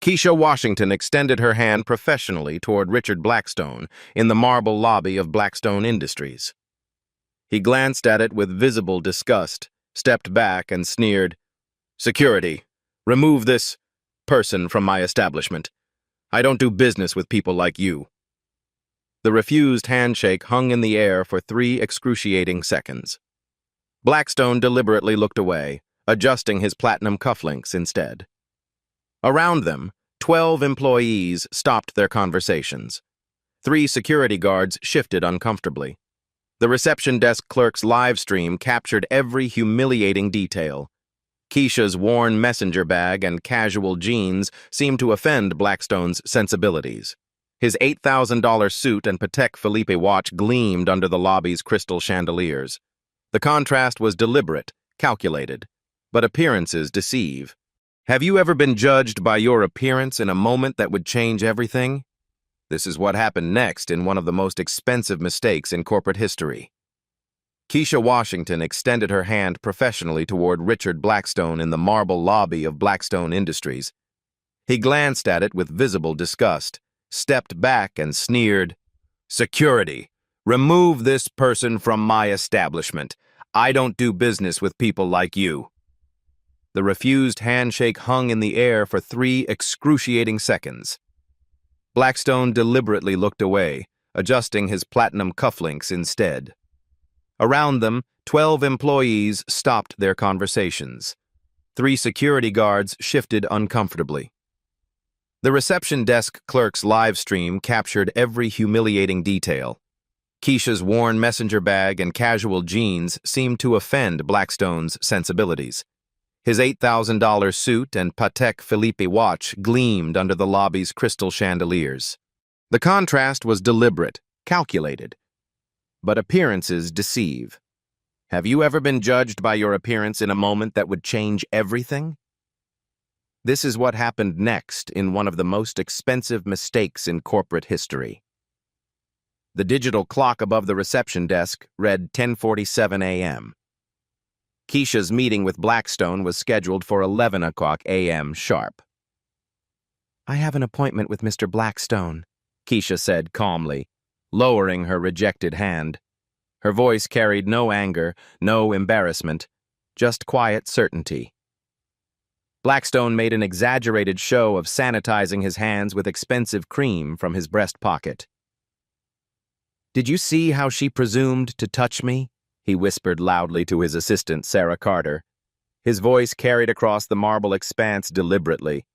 Keisha Washington extended her hand professionally toward Richard Blackstone in the marble lobby of Blackstone Industries. He glanced at it with visible disgust, stepped back, and sneered, "Security, remove this person from my establishment. I don't do business with people like you." The refused handshake hung in the air for 3 excruciating seconds. Blackstone deliberately looked away, adjusting his platinum cufflinks instead. Around them, 12 employees stopped their conversations. 3 security guards shifted uncomfortably. The reception desk clerk's live stream captured every humiliating detail. Keisha's worn messenger bag and casual jeans seemed to offend Blackstone's sensibilities. His $8,000 suit and Patek Philippe watch gleamed under the lobby's crystal chandeliers. The contrast was deliberate, calculated, but appearances deceive. Have you ever been judged by your appearance in a moment that would change everything? This is what happened next in one of the most expensive mistakes in corporate history. Keisha Washington extended her hand professionally toward Richard Blackstone in the marble lobby of Blackstone Industries. He glanced at it with visible disgust, stepped back, and sneered, "Security, remove this person from my establishment. I don't do business with people like you." The refused handshake hung in the air for 3 excruciating seconds. Blackstone deliberately looked away, adjusting his platinum cufflinks instead. Around them, 12 employees stopped their conversations. 3 security guards shifted uncomfortably. The reception desk clerk's live stream captured every humiliating detail. Keisha's worn messenger bag and casual jeans seemed to offend Blackstone's sensibilities. His $8,000 suit and Patek Philippe watch gleamed under the lobby's crystal chandeliers. The contrast was deliberate, calculated, but appearances deceive. Have you ever been judged by your appearance in a moment that would change everything? This is what happened next in one of the most expensive mistakes in corporate history. The digital clock above the reception desk read 10:47 a.m. Keisha's meeting with Blackstone was scheduled for 11 o'clock a.m. sharp. "I have an appointment with Mr. Blackstone," Keisha said calmly, lowering her rejected hand. Her voice carried no anger, no embarrassment, just quiet certainty. Blackstone made an exaggerated show of sanitizing his hands with expensive cream from his breast pocket. "Did you see how she presumed to touch me?" he whispered loudly to his assistant, Sarah Carter. His voice carried across the marble expanse deliberately.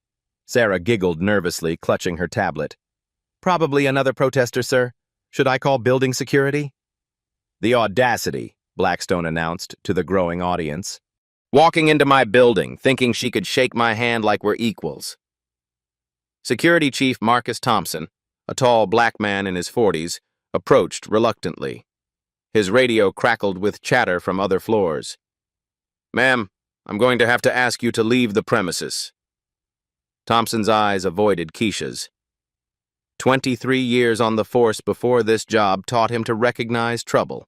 Sarah giggled nervously, clutching her tablet. "Probably another protester, sir. Should I call building security?" "The audacity," Blackstone announced to the growing audience. "Walking into my building, thinking she could shake my hand like we're equals." Security Chief Marcus Thompson, a tall black man in his 40s, approached reluctantly. His radio crackled with chatter from other floors. "Ma'am, I'm going to have to ask you to leave the premises." Thompson's eyes avoided Keisha's. 23 years on the force before this job taught him to recognize trouble.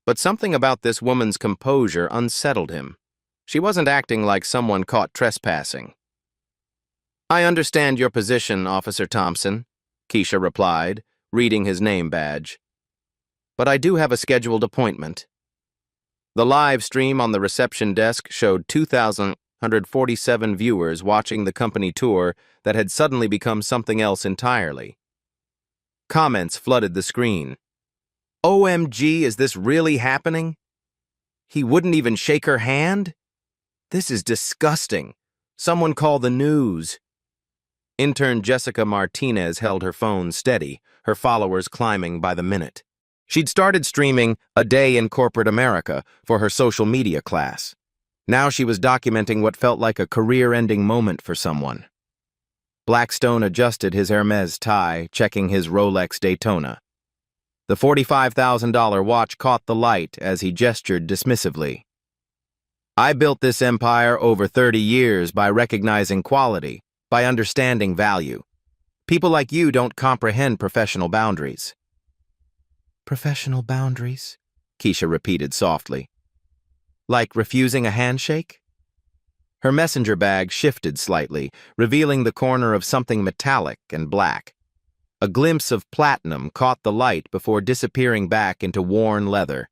But something about this woman's composure unsettled him. She wasn't acting like someone caught trespassing. "I understand your position, Officer Thompson," Keisha replied, reading his name badge. "But I do have a scheduled appointment." The live stream on the reception desk showed 2,147 viewers watching the company tour that had suddenly become something else entirely. Comments flooded the screen. "OMG, is this really happening? He wouldn't even shake her hand? This is disgusting. Someone call the news." Intern Jessica Martinez held her phone steady, her followers climbing by the minute. She'd started streaming A Day in Corporate America for her social media class. Now she was documenting what felt like a career-ending moment for someone. Blackstone adjusted his Hermes tie, checking his Rolex Daytona. The $45,000 watch caught the light as he gestured dismissively. "I built this empire over 30 years by recognizing quality, by understanding value. People like you don't comprehend professional boundaries." "Professional boundaries?" Keisha repeated softly. "Like refusing a handshake?" Her messenger bag shifted slightly, revealing the corner of something metallic and black. A glimpse of platinum caught the light before disappearing back into worn leather.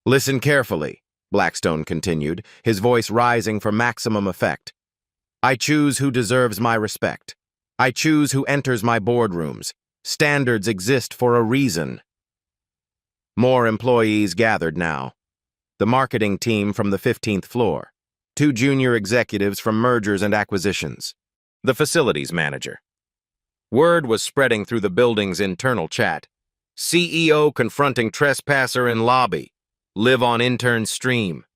"Listen carefully," Blackstone continued, his voice rising for maximum effect. "I choose who deserves my respect. I choose who enters my boardrooms. Standards exist for a reason." More employees gathered now. The marketing team from the 15th floor. 2 junior executives from mergers and acquisitions. The facilities manager. Word was spreading through the building's internal chat. CEO confronting trespasser in lobby. Live on intern stream.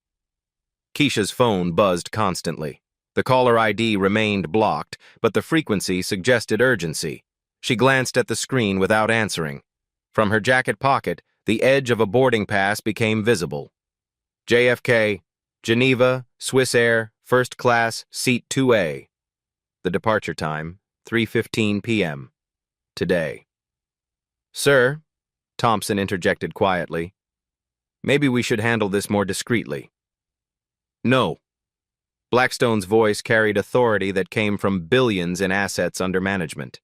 Keisha's phone buzzed constantly. The caller ID remained blocked, but the frequency suggested urgency. She glanced at the screen without answering. From her jacket pocket, the edge of a boarding pass became visible. JFK, Geneva, Swissair, First Class, Seat 2A. The departure time, 3:15 p.m. Today. "Sir," Thompson interjected quietly, "maybe we should handle this more discreetly." "No." Blackstone's voice carried authority that came from billions in assets under management.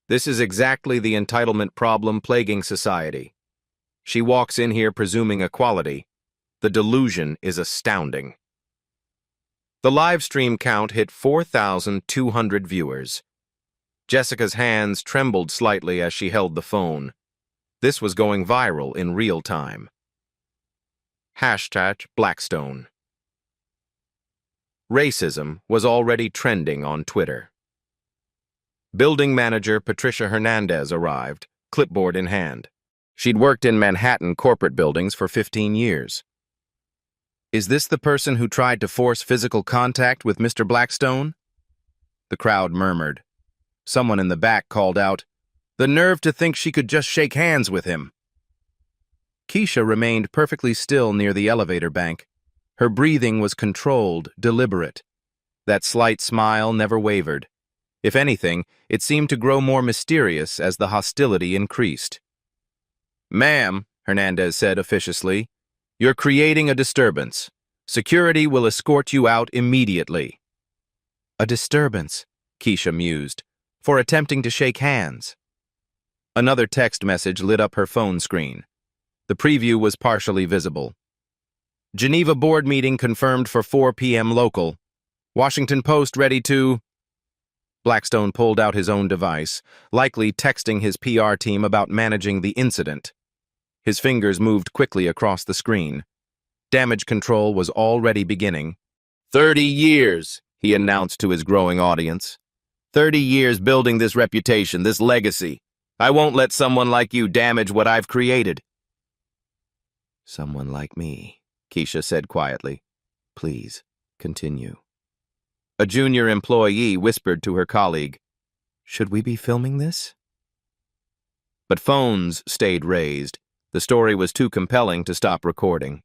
"This is exactly the entitlement problem plaguing society. She walks in here presuming equality. The delusion is astounding." The live stream count hit 4,200 viewers. Jessica's hands trembled slightly as she held the phone. This was going viral in real time. #Blackstone. Racism was already trending on Twitter. Building manager Patricia Hernandez arrived, clipboard in hand. She'd worked in Manhattan corporate buildings for 15 years. "Is this the person who tried to force physical contact with Mr. Blackstone?" The crowd murmured. Someone in the back called out, "The nerve to think she could just shake hands with him." Keisha remained perfectly still near the elevator bank. Her breathing was controlled, deliberate. That slight smile never wavered. If anything, it seemed to grow more mysterious as the hostility increased. "Ma'am," Hernandez said officiously, "you're creating a disturbance. Security will escort you out immediately." "A disturbance," Keisha mused, "for attempting to shake hands." Another text message lit up her phone screen. The preview was partially visible. "Geneva board meeting confirmed for 4 p.m. local. Washington Post ready to..." Blackstone pulled out his own device, likely texting his PR team about managing the incident. His fingers moved quickly across the screen. Damage control was already beginning. 30 years, he announced to his growing audience. 30 years building this reputation, this legacy. I won't let someone like you damage what I've created." "Someone like me," Keisha said quietly. "Please, continue." A junior employee whispered to her colleague, "Should we be filming this?" But phones stayed raised. The story was too compelling to stop recording.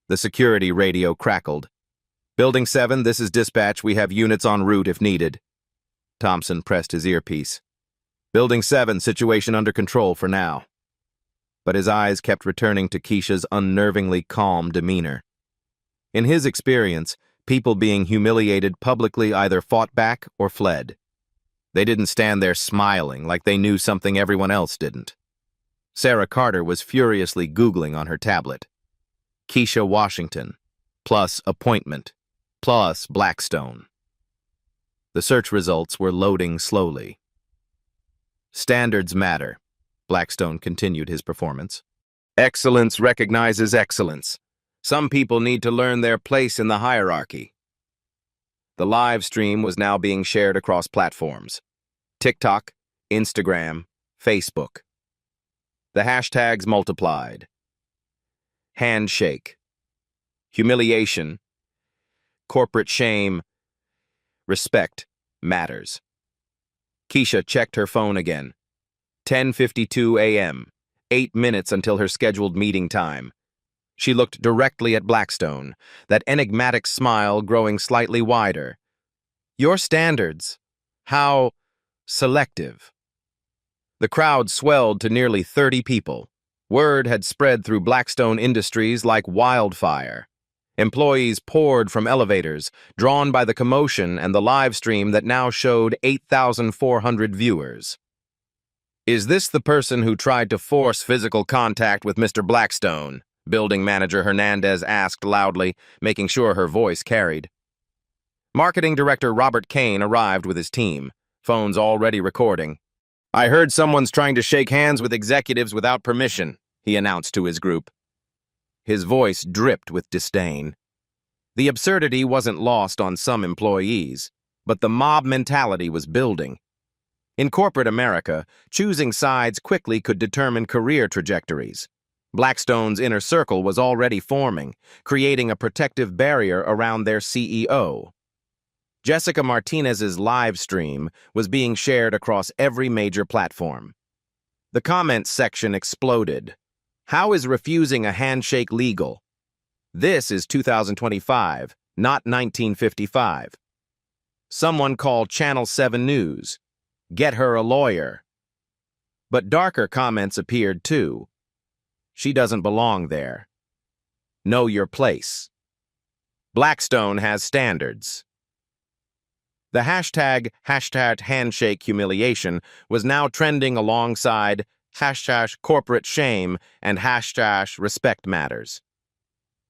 The security radio crackled. "Building 7, this is dispatch. We have units en route if needed." Thompson pressed his earpiece. "Building 7, situation under control for now." But his eyes kept returning to Keisha's unnervingly calm demeanor. In his experience, people being humiliated publicly either fought back or fled. They didn't stand there smiling like they knew something everyone else didn't. Sarah Carter was furiously Googling on her tablet. Keisha Washington, plus appointment, plus Blackstone. The search results were loading slowly. "Standards matter," Blackstone continued his performance. "Excellence recognizes excellence. Some people need to learn their place in the hierarchy." The live stream was now being shared across platforms. TikTok, Instagram, Facebook. The hashtags multiplied. Handshake. Humiliation. Corporate shame. Respect matters. Keisha checked her phone again. 10:52 a.m., 8 minutes until her scheduled meeting time. She looked directly at Blackstone, that enigmatic smile growing slightly wider. "Your standards. How selective." The crowd swelled to nearly 30 people. Word had spread through Blackstone Industries like wildfire. Employees poured from elevators, drawn by the commotion and the live stream that now showed 8,400 viewers. "Is this the person who tried to force physical contact with Mr. Blackstone?" Building manager Hernandez asked loudly, making sure her voice carried. Marketing director Robert Kane arrived with his team, phones already recording. "I heard someone's trying to shake hands with executives without permission," he announced to his group. His voice dripped with disdain. The absurdity wasn't lost on some employees, but the mob mentality was building. In corporate America, choosing sides quickly could determine career trajectories. Blackstone's inner circle was already forming, creating a protective barrier around their CEO. Jessica Martinez's live stream was being shared across every major platform. The comments section exploded. "How is refusing a handshake legal? This is 2025, not 1955. Someone called Channel 7 News. Get her a lawyer." But darker comments appeared too. "She doesn't belong there. Know your place. Blackstone has standards." The hashtag handshake humiliation was now trending alongside hashtag corporate shame and hashtag respect matters.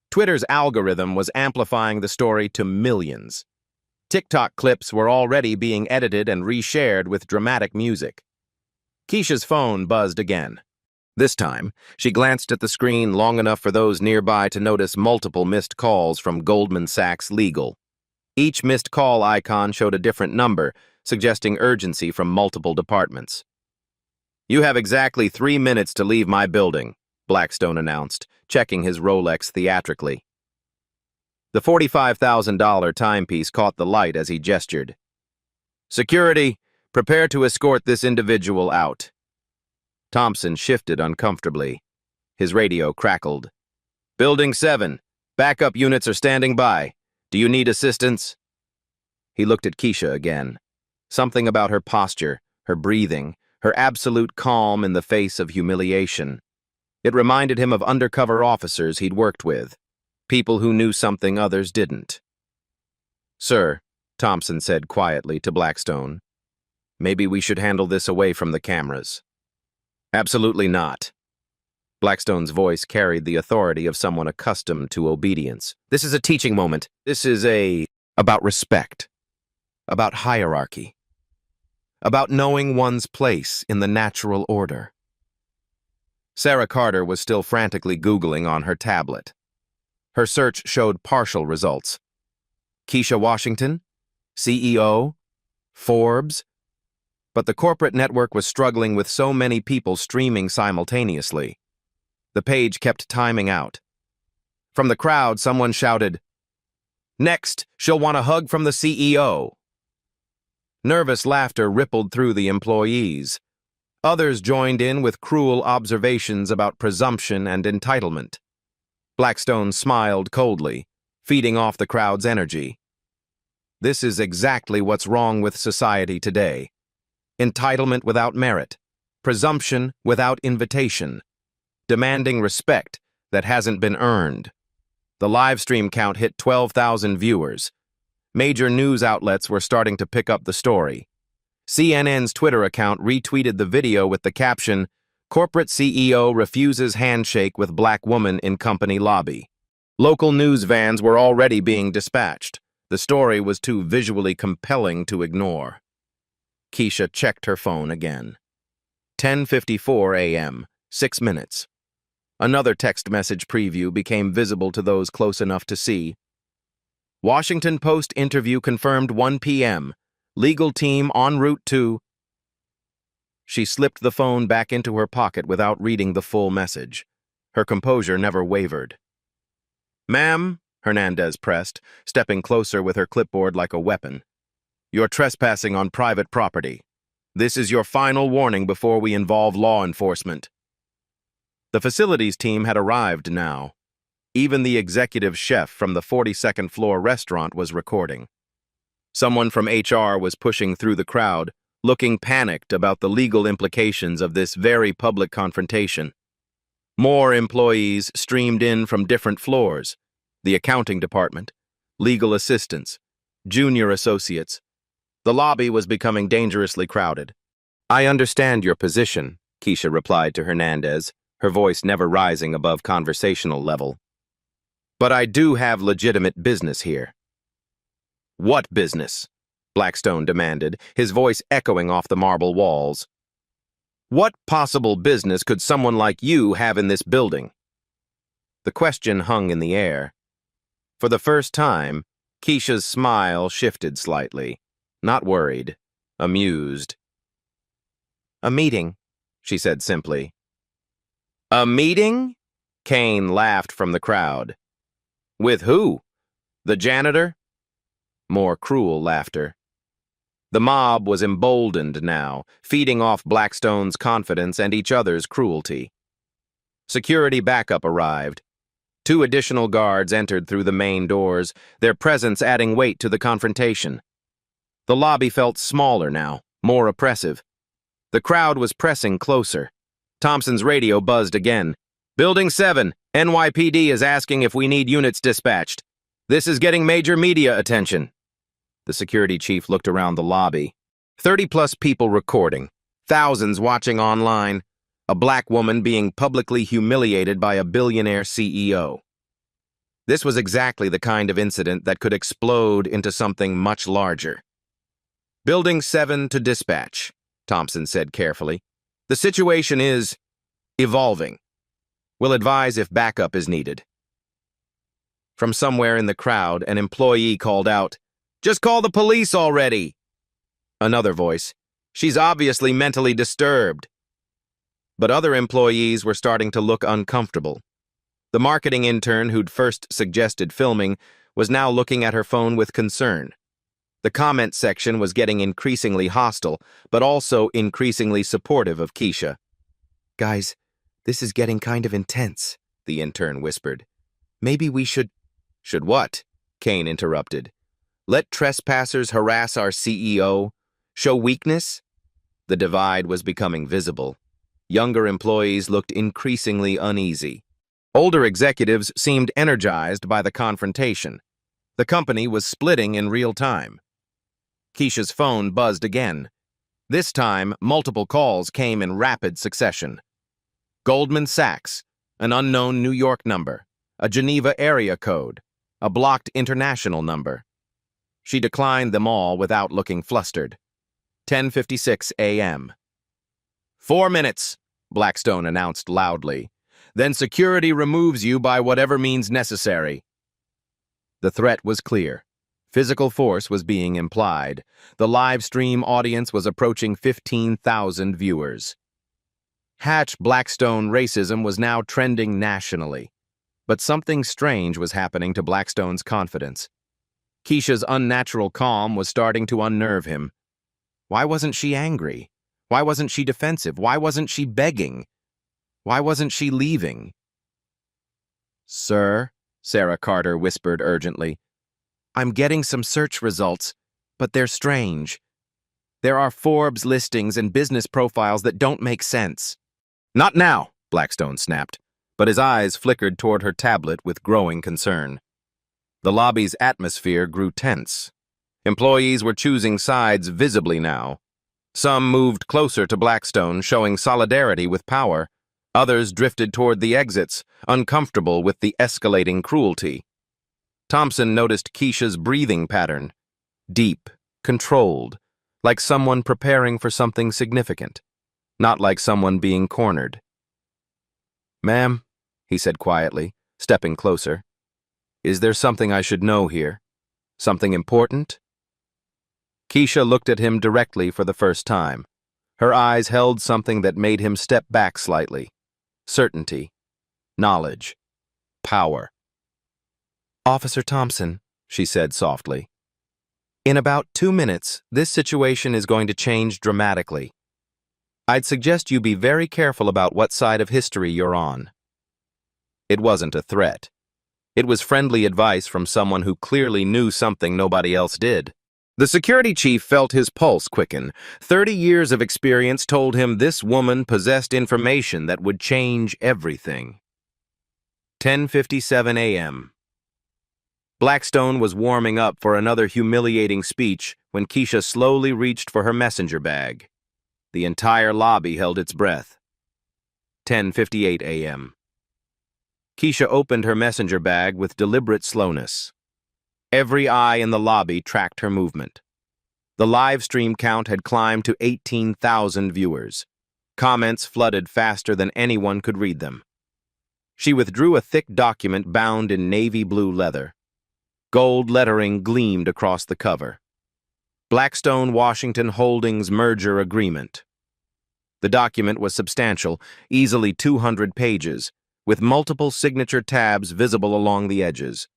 Twitter's algorithm was amplifying the story to millions. TikTok clips were already being edited and reshared with dramatic music. Keisha's phone buzzed again. This time, she glanced at the screen long enough for those nearby to notice multiple missed calls from Goldman Sachs Legal. Each missed call icon showed a different number, suggesting urgency from multiple departments. "You have exactly 3 minutes to leave my building," Blackstone announced, checking his Rolex theatrically. The $45,000 timepiece caught the light as he gestured. "Security, prepare to escort this individual out." Thompson shifted uncomfortably. His radio crackled. "Building 7, backup units are standing by. Do you need assistance?" He looked at Keisha again. Something about her posture, her breathing, her absolute calm in the face of humiliation. It reminded him of undercover officers he'd worked with, people who knew something others didn't. "Sir," Thompson said quietly to Blackstone, "maybe we should handle this away from the cameras." "Absolutely not." Blackstone's voice carried the authority of someone accustomed to obedience. "This is a teaching moment. This is about respect, about hierarchy, about knowing one's place in the natural order." Sarah Carter was still frantically Googling on her tablet. Her search showed partial results. Keisha Washington, CEO, Forbes. But the corporate network was struggling with so many people streaming simultaneously. The page kept timing out. From the crowd, someone shouted, "Next, she'll want a hug from the CEO." Nervous laughter rippled through the employees. Others joined in with cruel observations about presumption and entitlement. Blackstone smiled coldly, feeding off the crowd's energy. This is exactly what's wrong with society today. Entitlement without merit, presumption without invitation, demanding respect that hasn't been earned. The live stream count hit 12,000 viewers. Major news outlets were starting to pick up the story. CNN's Twitter account retweeted the video with the caption, "Corporate CEO refuses handshake with black woman in company lobby." Local news vans were already being dispatched. The story was too visually compelling to ignore. Keisha checked her phone again. 10:54 a.m., 6 minutes. Another text message preview became visible to those close enough to see. Washington Post interview confirmed 1 p.m. Legal team en route to... She slipped the phone back into her pocket without reading the full message. Her composure never wavered. "Ma'am," Hernandez pressed, stepping closer with her clipboard like a weapon. "You're trespassing on private property. This is your final warning before we involve law enforcement." The facilities team had arrived now. Even the executive chef from the 42nd floor restaurant was recording. Someone from HR was pushing through the crowd, looking panicked about the legal implications of this very public confrontation. More employees streamed in from different floors. the accounting department, legal assistants, junior associates. The lobby was becoming dangerously crowded. "I understand your position," Keisha replied to Hernandez, her voice never rising above conversational level. "But I do have legitimate business here." "What business?" Blackstone demanded, his voice echoing off the marble walls. "What possible business could someone like you have in this building?" The question hung in the air. For the first time, Keisha's smile shifted slightly, not worried, amused. "A meeting," she said simply. "A meeting?" Kane laughed from the crowd. "With who? The janitor?" More cruel laughter. The mob was emboldened now, feeding off Blackstone's confidence and each other's cruelty. Security backup arrived. 2 additional guards entered through the main doors, their presence adding weight to the confrontation. The lobby felt smaller now, more oppressive. The crowd was pressing closer. Thompson's radio buzzed again. "Building 7, NYPD is asking if we need units dispatched. This is getting major media attention." The security chief looked around the lobby. 30-plus people recording, thousands watching online, a black woman being publicly humiliated by a billionaire CEO. This was exactly the kind of incident that could explode into something much larger. "Building 7 to dispatch," Thompson said carefully. "The situation is evolving. We'll advise if backup is needed." From somewhere in the crowd, an employee called out, "Just call the police already!" Another voice, "She's obviously mentally disturbed." But other employees were starting to look uncomfortable. The marketing intern who'd first suggested filming was now looking at her phone with concern. The comment section was getting increasingly hostile, but also increasingly supportive of Keisha. "Guys, this is getting kind of intense," the intern whispered. "Maybe we should—" "Should what?" Kane interrupted. "Let trespassers harass our CEO? Show weakness?" The divide was becoming visible. Younger employees looked increasingly uneasy. Older executives seemed energized by the confrontation. The company was splitting in real time. Keisha's phone buzzed again. This time, multiple calls came in rapid succession. Goldman Sachs, an unknown New York number, a Geneva area code, a blocked international number. She declined them all without looking flustered. 10:56 a.m. "4 minutes," Blackstone announced loudly. "Then security removes you by whatever means necessary." The threat was clear. Physical force was being implied. The live stream audience was approaching 15,000 viewers. Hatch Blackstone racism was now trending nationally. But something strange was happening to Blackstone's confidence. Keisha's unnatural calm was starting to unnerve him. Why wasn't she angry? Why wasn't she defensive? Why wasn't she begging? Why wasn't she leaving? "Sir," Sarah Carter whispered urgently, "I'm getting some search results, but they're strange. There are Forbes listings and business profiles that don't make sense." "Not now," Blackstone snapped, but his eyes flickered toward her tablet with growing concern. The lobby's atmosphere grew tense. Employees were choosing sides visibly now. Some moved closer to Blackstone, showing solidarity with power. Others drifted toward the exits, uncomfortable with the escalating cruelty. Thompson noticed Keisha's breathing pattern. Deep, controlled, like someone preparing for something significant, not like someone being cornered. "Ma'am," he said quietly, stepping closer, "is there something I should know here? Something important?" Keisha looked at him directly for the first time. Her eyes held something that made him step back slightly. Certainty, knowledge, power. "Officer Thompson," she said softly, "in about 2 minutes, this situation is going to change dramatically. I'd suggest you be very careful about what side of history you're on." It wasn't a threat. It was friendly advice from someone who clearly knew something nobody else did. The security chief felt his pulse quicken. 30 years of experience told him this woman possessed information that would change everything. 10:57 a.m. Blackstone was warming up for another humiliating speech when Keisha slowly reached for her messenger bag. The entire lobby held its breath. 10:58 a.m. Keisha opened her messenger bag with deliberate slowness. Every eye in the lobby tracked her movement. The live stream count had climbed to 18,000 viewers. Comments flooded faster than anyone could read them. She withdrew a thick document bound in navy blue leather. Gold lettering gleamed across the cover. Blackstone Washington Holdings Merger Agreement. The document was substantial, easily 200 pages, with multiple signature tabs visible along the edges.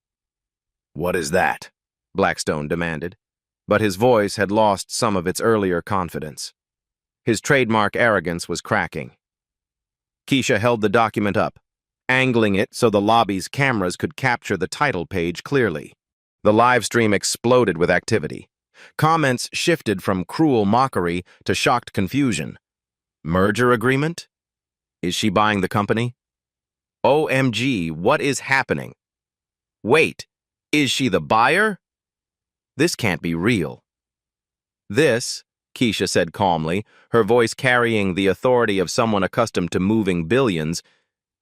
"What is that?" Blackstone demanded, but his voice had lost some of its earlier confidence. His trademark arrogance was cracking. Keisha held the document up, angling it so the lobby's cameras could capture the title page clearly. The live stream exploded with activity. Comments shifted from cruel mockery to shocked confusion. Merger agreement? Is she buying the company? OMG, what is happening? Wait, is she the buyer? This can't be real. This, Keisha said calmly, her voice carrying the authority of someone accustomed to moving billions,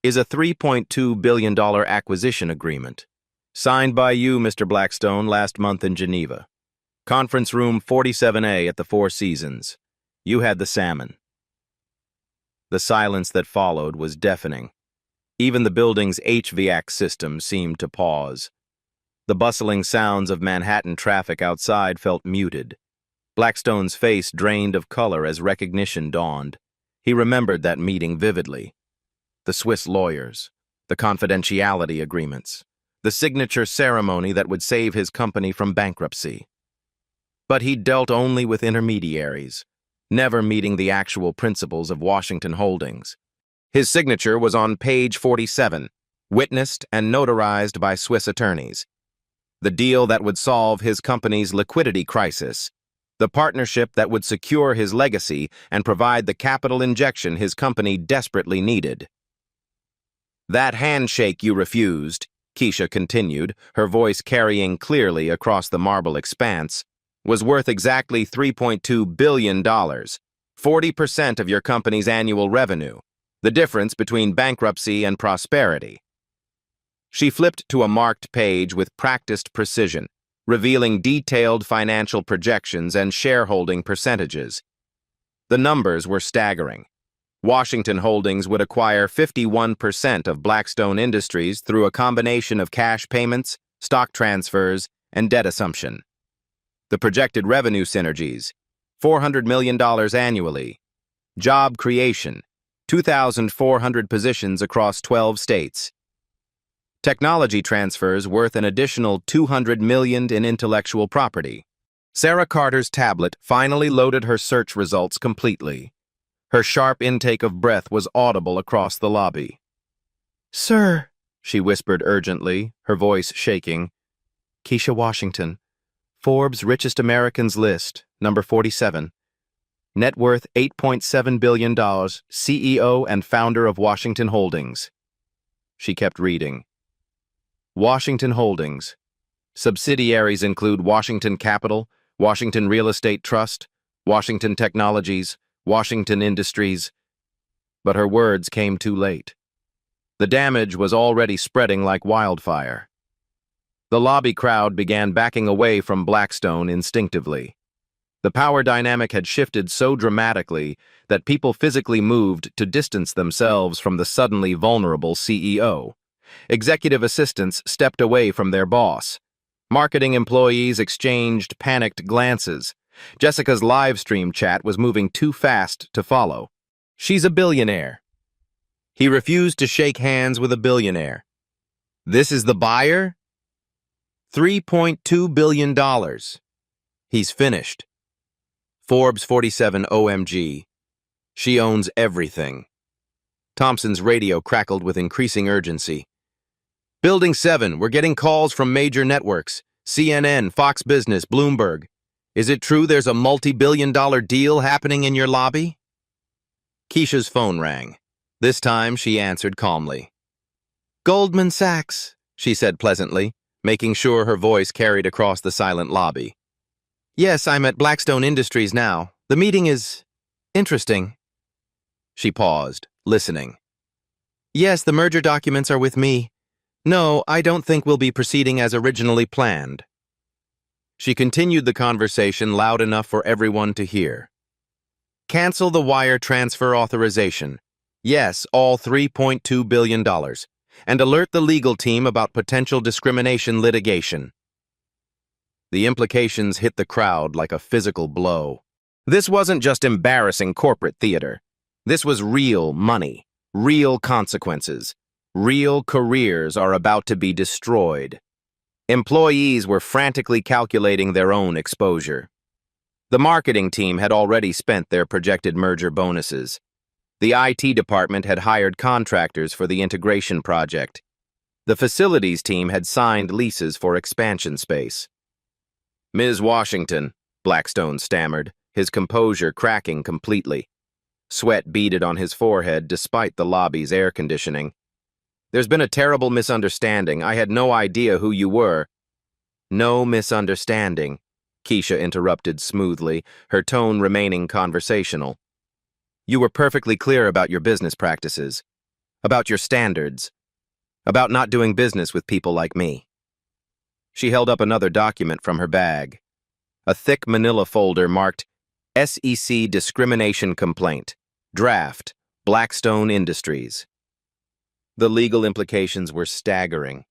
is a $3.2 billion acquisition agreement. Signed by you, Mr. Blackstone, last month in Geneva. Conference room 47A at the Four Seasons. You had the salmon. The silence that followed was deafening. Even the building's HVAC system seemed to pause. The bustling sounds of Manhattan traffic outside felt muted. Blackstone's face drained of color as recognition dawned. He remembered that meeting vividly. The Swiss lawyers, the confidentiality agreements, the signature ceremony that would save his company from bankruptcy. But he dealt only with intermediaries, never meeting the actual principals of Washington Holdings. His signature was on page 47, witnessed and notarized by Swiss attorneys. The deal that would solve his company's liquidity crisis, the partnership that would secure his legacy and provide the capital injection his company desperately needed. That handshake you refused, Keisha continued, her voice carrying clearly across the marble expanse, was worth exactly $3.2 billion, 40% of your company's annual revenue, the difference between bankruptcy and prosperity. She flipped to a marked page with practiced precision, revealing detailed financial projections and shareholding percentages. The numbers were staggering. Washington Holdings would acquire 51% of Blackstone Industries through a combination of cash payments, stock transfers, and debt assumption. The projected revenue synergies, $400 million annually. Job creation, 2,400 positions across 12 states. Technology transfers worth an additional $200 million in intellectual property. Sarah Carter's tablet finally loaded her search results completely. Her sharp intake of breath was audible across the lobby. "Sir," she whispered urgently, her voice shaking. "Keisha Washington, Forbes' Richest Americans list, number 47. Net worth $8.7 billion, CEO and founder of Washington Holdings." She kept reading. Washington Holdings. Subsidiaries include Washington Capital, Washington Real Estate Trust, Washington Technologies, Washington Industries. But her words came too late. The damage was already spreading like wildfire. The lobby crowd began backing away from Blackstone instinctively. The power dynamic had shifted so dramatically that people physically moved to distance themselves from the suddenly vulnerable CEO. Executive assistants stepped away from their boss. Marketing employees exchanged panicked glances. Jessica's live stream chat was moving too fast to follow. "She's a billionaire." He refused to shake hands with a billionaire. "This is the buyer? $3.2 billion. He's finished." Forbes 47 OMG. She owns everything. Thompson's radio crackled with increasing urgency. "Building 7, we're getting calls from major networks. CNN, Fox Business, Bloomberg. Is it true there's a multi-billion-dollar deal happening in your lobby?" Keisha's phone rang. This time she answered calmly. "Goldman Sachs," she said pleasantly. making sure her voice carried across the silent lobby. Yes, I'm at Blackstone Industries now. The meeting is interesting. She paused, listening. Yes, the merger documents are with me. No, I don't think we'll be proceeding as originally planned. She continued the conversation loud enough for everyone to hear. Cancel the wire transfer authorization. Yes, all $3.2 billion. And alert the legal team about potential discrimination litigation. The implications hit the crowd like a physical blow. This wasn't just embarrassing corporate theater. This was real money, real consequences. Real careers are about to be destroyed. Employees were frantically calculating their own exposure. The marketing team had already spent their projected merger bonuses. The IT department had hired contractors for the integration project. The facilities team had signed leases for expansion space. Ms. Washington, Blackstone stammered, his composure cracking completely. Sweat beaded on his forehead despite the lobby's air conditioning. There's been a terrible misunderstanding. I had no idea who you were. No misunderstanding, Keisha interrupted smoothly, her tone remaining conversational. You were perfectly clear about your business practices, about your standards, about not doing business with people like me. She held up another document from her bag, a thick manila folder marked SEC Discrimination Complaint, Draft, Blackstone Industries. The legal implications were staggering.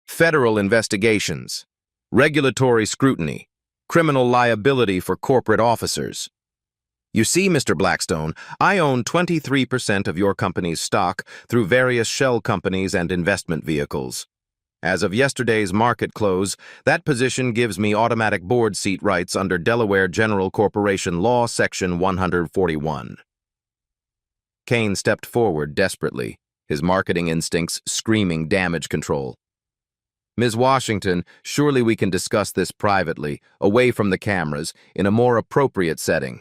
Federal investigations, regulatory scrutiny, criminal liability for corporate officers. You see, Mr. Blackstone, I own 23% of your company's stock through various shell companies and investment vehicles. As of yesterday's market close, that position gives me automatic board seat rights under Delaware General Corporation Law, Section 141. Kane stepped forward desperately, his marketing instincts screaming damage control. Ms. Washington, surely we can discuss this privately, away from the cameras, in a more appropriate setting.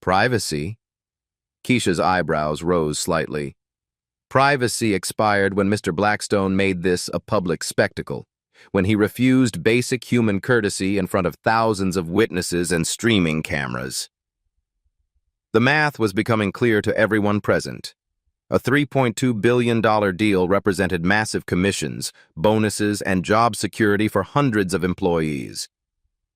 Privacy? Keisha's eyebrows rose slightly. Privacy expired when Mr. Blackstone made this a public spectacle, when he refused basic human courtesy in front of thousands of witnesses and streaming cameras. The math was becoming clear to everyone present. A $3.2 billion deal represented massive commissions, bonuses, and job security for hundreds of employees.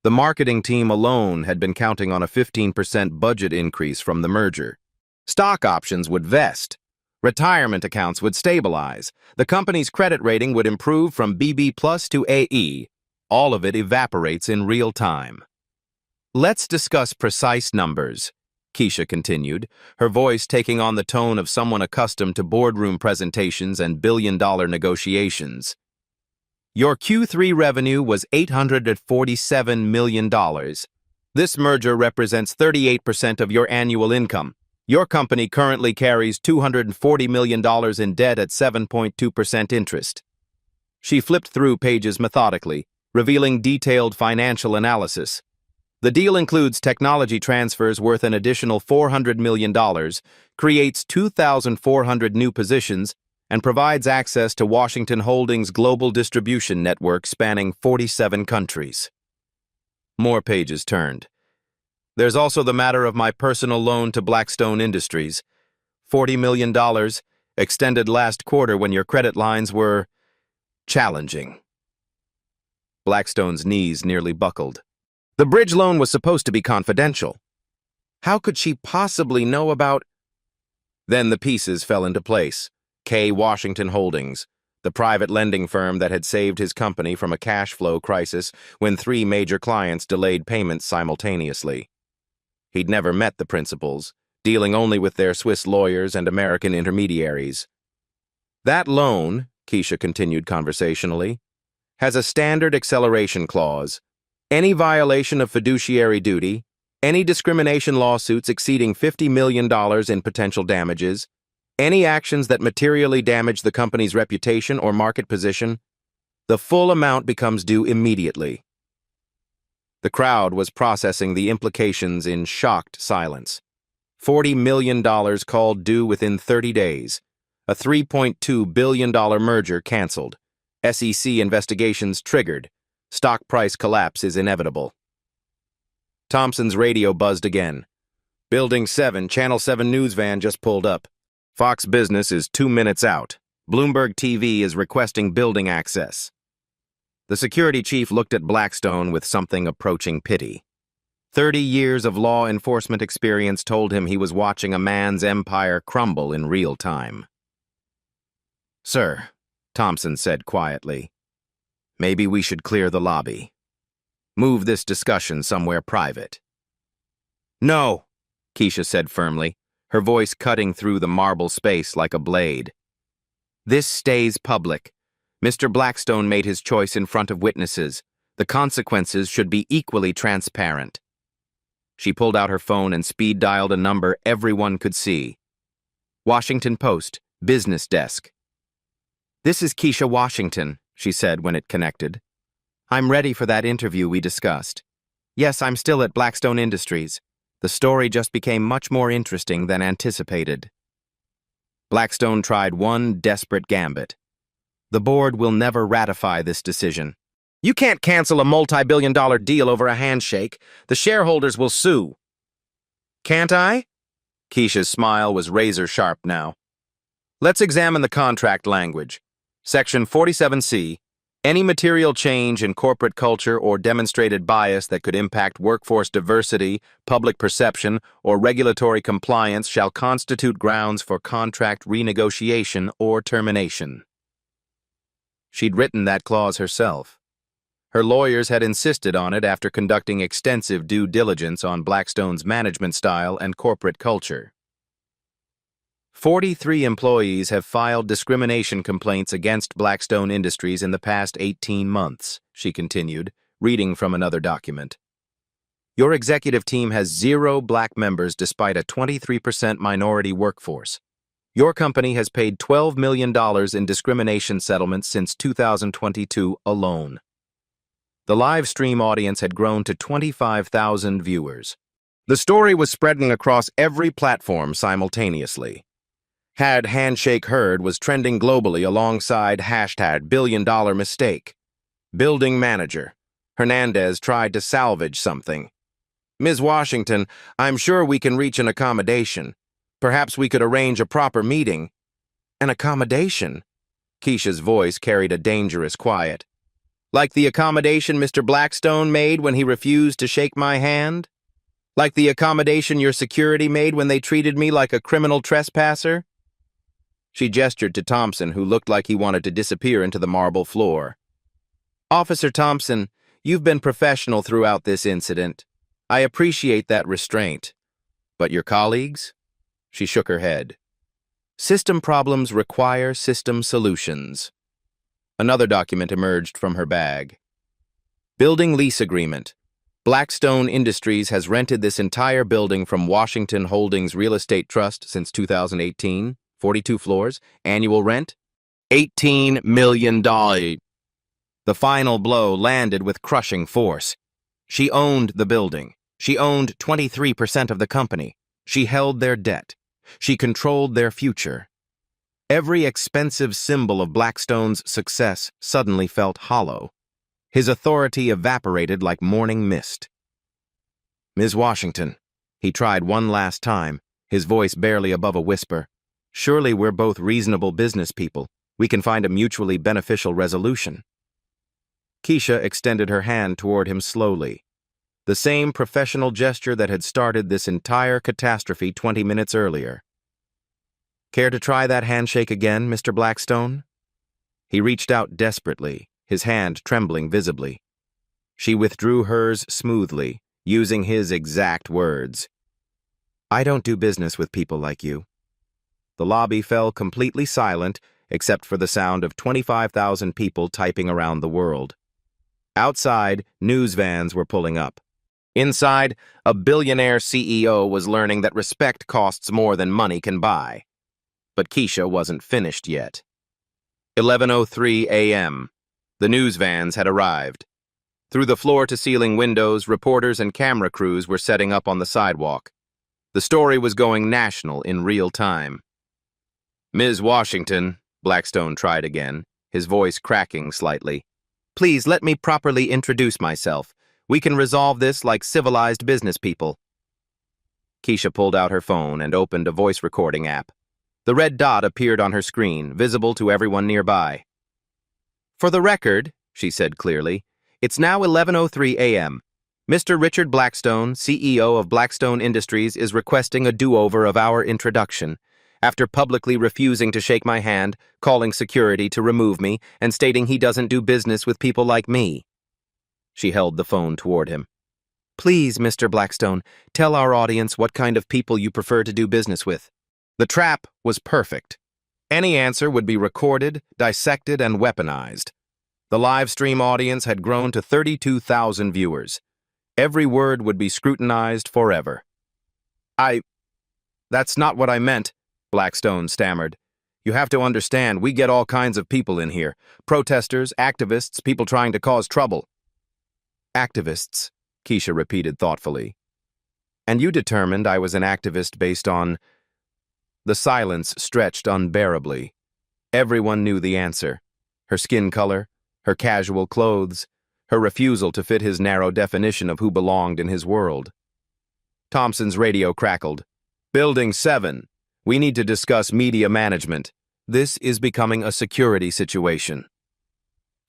The marketing team alone had been counting on a 15% budget increase from the merger. Stock options would vest. Retirement accounts would stabilize. The company's credit rating would improve from BB+ to AE. All of it evaporates in real time. Let's discuss precise numbers, Keisha continued, her voice taking on the tone of someone accustomed to boardroom presentations and billion-dollar negotiations. Your Q3 revenue was $847 million. This merger represents 38% of your annual income. Your company currently carries $240 million in debt at 7.2% interest. She flipped through pages methodically, revealing detailed financial analysis. The deal includes technology transfers worth an additional $400 million, creates 2,400 new positions, and provides access to Washington Holdings' global distribution network spanning 47 countries. More pages turned. There's also the matter of my personal loan to Blackstone Industries. $40 million, extended last quarter when your credit lines were challenging. Blackstone's knees nearly buckled. The bridge loan was supposed to be confidential. How could she possibly know about? Then the pieces fell into place. K. Washington Holdings, the private lending firm that had saved his company from a cash flow crisis when 3 major clients delayed payments simultaneously. He'd never met the principals, dealing only with their Swiss lawyers and American intermediaries. That loan, Keisha continued conversationally, has a standard acceleration clause. Any violation of fiduciary duty, any discrimination lawsuits exceeding $50 million in potential damages, any actions that materially damage the company's reputation or market position, the full amount becomes due immediately. The crowd was processing the implications in shocked silence. $40 million called due within 30 days. A $3.2 billion merger canceled. SEC investigations triggered. Stock price collapse is inevitable. Thompson's radio buzzed again. Building 7, Channel 7 news van just pulled up. Fox Business is 2 minutes out. Bloomberg TV is requesting building access. The security chief looked at Blackstone with something approaching pity. 30 years of law enforcement experience told him he was watching a man's empire crumble in real time. "Sir," Thompson said quietly, "maybe we should clear the lobby. Move this discussion somewhere private." "No," Keisha said firmly, her voice cutting through the marble space like a blade. "This stays public. Mr. Blackstone made his choice in front of witnesses. The consequences should be equally transparent." She pulled out her phone and speed-dialed a number everyone could see. Washington Post, business desk. "This is Keisha Washington," she said when it connected. "I'm ready for that interview we discussed. Yes, I'm still at Blackstone Industries. The story just became much more interesting than anticipated." Blackstone tried one desperate gambit. "The board will never ratify this decision. You can't cancel a multi-billion-dollar deal over a handshake. The shareholders will sue." "Can't I?" Keisha's smile was razor-sharp now. "Let's examine the contract language. Section 47C, any material change in corporate culture or demonstrated bias that could impact workforce diversity, public perception, or regulatory compliance shall constitute grounds for contract renegotiation or termination." She'd written that clause herself. Her lawyers had insisted on it after conducting extensive due diligence on Blackstone's management style and corporate culture. 43 employees have filed discrimination complaints against Blackstone Industries in the past 18 months, she continued, reading from another document. "Your executive team has 0 black members despite a 23% minority workforce. Your company has paid $12 million in discrimination settlements since 2022 alone." The live stream audience had grown to 25,000 viewers. The story was spreading across every platform simultaneously. Had Handshake Heard was trending globally alongside hashtag billion-dollar mistake. Building manager. Hernandez tried to salvage something. "Ms. Washington, I'm sure we can reach an accommodation. Perhaps we could arrange a proper meeting." "An accommodation?" Keisha's voice carried a dangerous quiet. "Like the accommodation Mr. Blackstone made when he refused to shake my hand? Like the accommodation your security made when they treated me like a criminal trespasser?" She gestured to Thompson, who looked like he wanted to disappear into the marble floor. "Officer Thompson, you've been professional throughout this incident. I appreciate that restraint. But your colleagues?" She shook her head. "System problems require system solutions." Another document emerged from her bag. Building lease agreement. Blackstone Industries has rented this entire building from Washington Holdings Real Estate Trust since 2018. 42 floors. Annual rent? $18 million. The final blow landed with crushing force. She owned the building. She owned 23% of the company. She held their debt. She controlled their future. Every expensive symbol of Blackstone's success suddenly felt hollow. His authority evaporated like morning mist. "Ms. Washington," he tried one last time, his voice barely above a whisper. "Surely we're both reasonable business people. We can find a mutually beneficial resolution." Keisha extended her hand toward him slowly. The same professional gesture that had started this entire catastrophe 20 minutes earlier. "Care to try that handshake again, Mr. Blackstone?" He reached out desperately, his hand trembling visibly. She withdrew hers smoothly, using his exact words. "I don't do business with people like you." The lobby fell completely silent, except for the sound of 25,000 people typing around the world. Outside, news vans were pulling up. Inside, a billionaire CEO was learning that respect costs more than money can buy. But Keisha wasn't finished yet. 11:03 a.m. The news vans had arrived. Through the floor-to-ceiling windows, reporters and camera crews were setting up on the sidewalk. The story was going national in real time. "Ms. Washington," Blackstone tried again, his voice cracking slightly. "Please let me properly introduce myself. We can resolve this like civilized business people." Keisha pulled out her phone and opened a voice recording app. The red dot appeared on her screen, visible to everyone nearby. "For the record," she said clearly, "it's now 11:03 a.m. Mr. Richard Blackstone, CEO of Blackstone Industries, is requesting a do-over of our introduction, after publicly refusing to shake my hand, calling security to remove me, and stating he doesn't do business with people like me." She held the phone toward him. "Please, Mr. Blackstone, tell our audience what kind of people you prefer to do business with." The trap was perfect. Any answer would be recorded, dissected, and weaponized. The live stream audience had grown to 32,000 viewers. Every word would be scrutinized forever. That's not what I meant," Blackstone stammered. "You have to understand, we get all kinds of people in here. Protesters, activists, people trying to cause trouble." "Activists," Keisha repeated thoughtfully. "And you determined I was an activist based on—" The silence stretched unbearably. Everyone knew the answer. Her skin color, her casual clothes, her refusal to fit his narrow definition of who belonged in his world. Thompson's radio crackled. "Building 7. We need to discuss media management. This is becoming a security situation."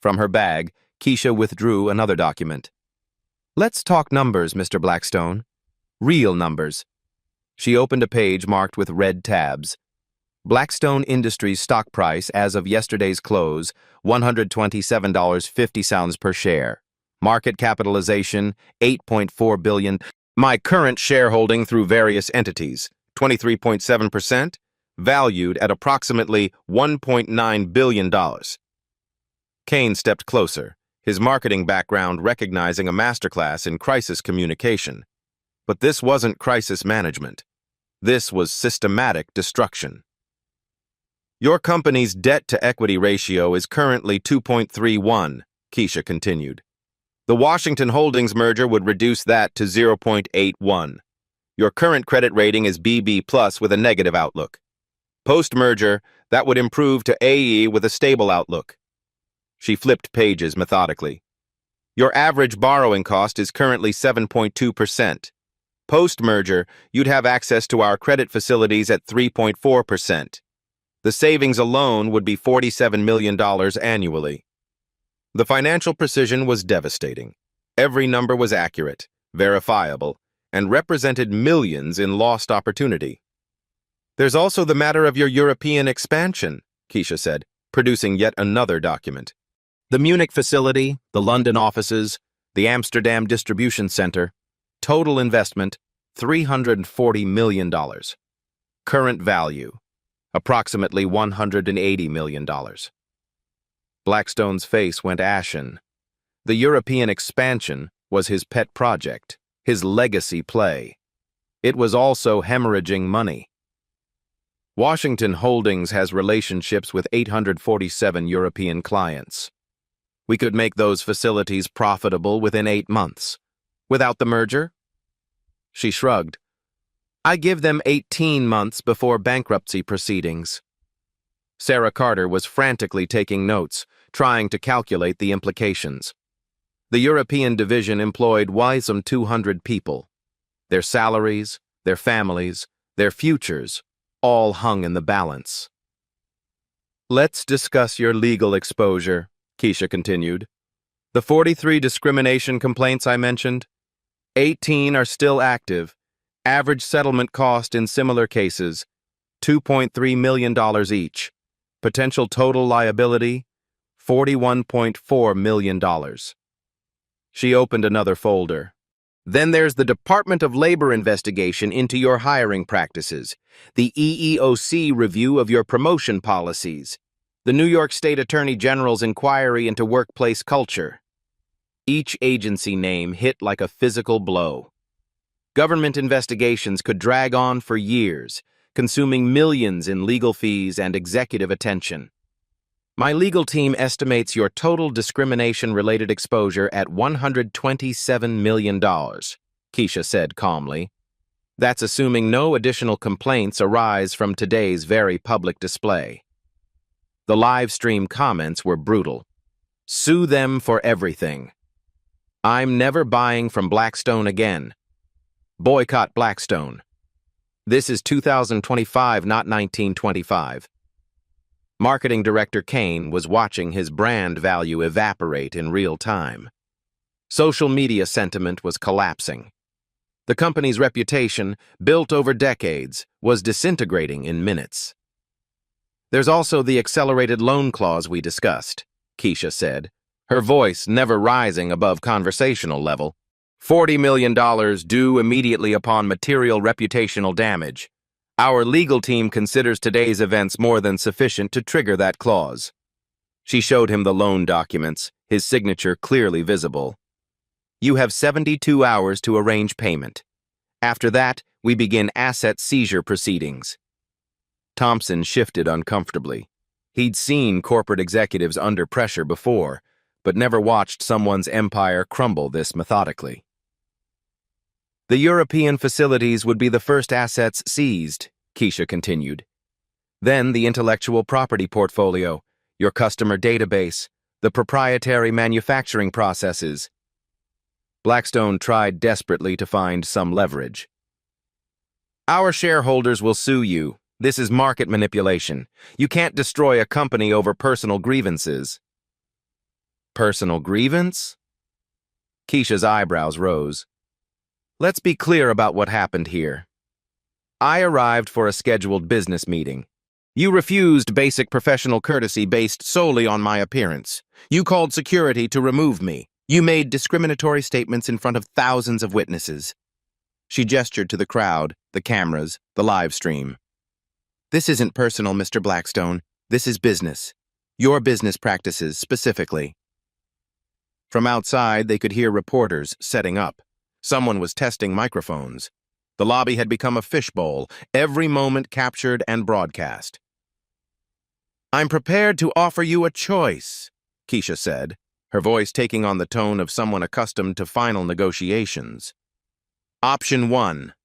From her bag, Keisha withdrew another document. "Let's talk numbers, Mr. Blackstone. Real numbers." She opened a page marked with red tabs. Blackstone Industries stock price as of yesterday's close, $127.50 per share. Market capitalization, $8.4 billion. My current shareholding through various entities, 23.7%, valued at approximately $1.9 billion. Kane stepped closer, his marketing background recognizing a masterclass in crisis communication. But this wasn't crisis management. This was systematic destruction. "Your company's debt-to-equity ratio is currently 2.31, Keisha continued. "The Washington Holdings merger would reduce that to 0.81. Your current credit rating is BB+ with a negative outlook. Post-merger, that would improve to AE with a stable outlook." She flipped pages methodically. "Your average borrowing cost is currently 7.2%. Post-merger, you'd have access to our credit facilities at 3.4%. The savings alone would be $47 million annually." The financial precision was devastating. Every number was accurate, verifiable, and represented millions in lost opportunity. "There's also the matter of your European expansion," Keisha said, producing yet another document. "The Munich facility, the London offices, the Amsterdam distribution center. Total investment, $340 million. Current value, approximately $180 million. Blackstone's face went ashen. The European expansion was his pet project, his legacy play. It was also hemorrhaging money. Washington Holdings has relationships with 847 European clients. We could make those facilities profitable within 8 months. Without the merger? She shrugged. "I give them 18 months before bankruptcy proceedings." Sarah Carter was frantically taking notes, trying to calculate the implications. The European division employed Wisem 200 people. Their salaries, their families, their futures, all hung in the balance. "Let's discuss your legal exposure," Keisha continued. "The 43 discrimination complaints I mentioned, 18 are still active. Average settlement cost in similar cases, $2.3 million each. Potential total liability, $41.4 million. She opened another folder. "Then there's the Department of Labor investigation into your hiring practices, the EEOC review of your promotion policies, the New York State Attorney General's inquiry into workplace culture." Each agency name hit like a physical blow. Government investigations could drag on for years, consuming millions in legal fees and executive attention. "My legal team estimates your total discrimination-related exposure at $127 million, Keisha said calmly. "That's assuming no additional complaints arise from today's very public display." The live stream comments were brutal. Sue them for everything. I'm never buying from Blackstone again. Boycott Blackstone. This is 2025, not 1925. Marketing Director Kane was watching his brand value evaporate in real time. Social media sentiment was collapsing. The company's reputation, built over decades, was disintegrating in minutes. There's also the accelerated loan clause we discussed, Keisha said, her voice never rising above conversational level. $40 million due immediately upon material reputational damage. Our legal team considers today's events more than sufficient to trigger that clause. She showed him the loan documents, his signature clearly visible. You have 72 hours to arrange payment. After that, we begin asset seizure proceedings. Thompson shifted uncomfortably. He'd seen corporate executives under pressure before, but never watched someone's empire crumble this methodically. The European facilities would be the first assets seized, Keisha continued. Then the intellectual property portfolio, your customer database, the proprietary manufacturing processes. Blackstone tried desperately to find some leverage. Our shareholders will sue you. This is market manipulation. You can't destroy a company over personal grievances. Personal grievance? Keisha's eyebrows rose. Let's be clear about what happened here. I arrived for a scheduled business meeting. You refused basic professional courtesy based solely on my appearance. You called security to remove me. You made discriminatory statements in front of thousands of witnesses. She gestured to the crowd, the cameras, the live stream. This isn't personal, Mr. Blackstone. This is business. Your business practices, specifically. From outside, they could hear reporters setting up. Someone was testing microphones. The lobby had become a fishbowl, every moment captured and broadcast. I'm prepared to offer you a choice, Keisha said, her voice taking on the tone of someone accustomed to final negotiations. Option 1.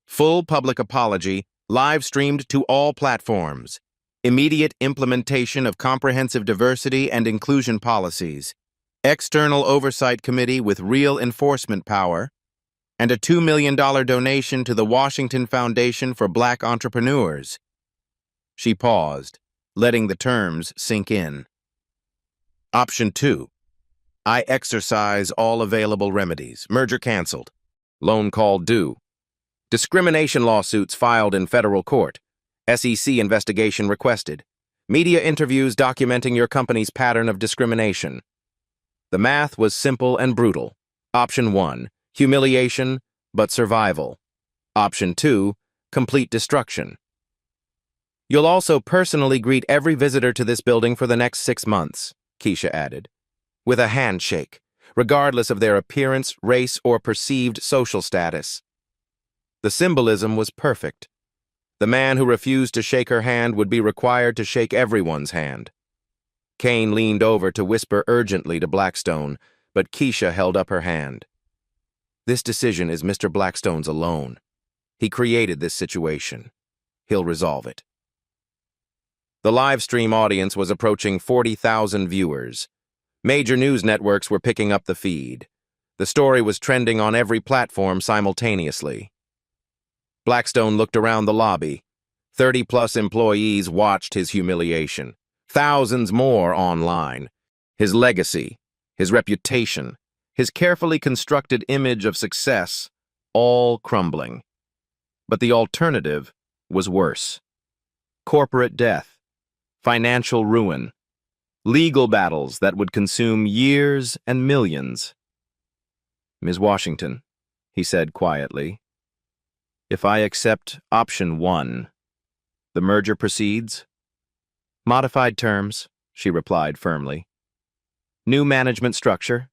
Full public apology, live-streamed to all platforms. Immediate implementation of comprehensive diversity and inclusion policies. External oversight committee with real enforcement power. And a $2 million donation to the Washington Foundation for Black Entrepreneurs. She paused, letting the terms sink in. Option 2. I exercise all available remedies. Merger canceled. Loan call due. Discrimination lawsuits filed in federal court. SEC investigation requested. Media interviews documenting your company's pattern of discrimination. The math was simple and brutal. Option 1. Humiliation, but survival. Option 2, complete destruction. You'll also personally greet every visitor to this building for the next 6 months, Keisha added, with a handshake, regardless of their appearance, race, or perceived social status. The symbolism was perfect. The man who refused to shake her hand would be required to shake everyone's hand. Kane leaned over to whisper urgently to Blackstone, but Keisha held up her hand. This decision is Mr. Blackstone's alone. He created this situation. He'll resolve it. The live stream audience was approaching 40,000 viewers. Major news networks were picking up the feed. The story was trending on every platform simultaneously. Blackstone looked around the lobby. 30-plus employees watched his humiliation. Thousands more online. His legacy, his reputation, his carefully constructed image of success, all crumbling. But the alternative was worse. Corporate death, financial ruin, legal battles that would consume years and millions. Ms. Washington, he said quietly, if I accept option 1, the merger proceeds? Modified terms, she replied firmly. New management structure,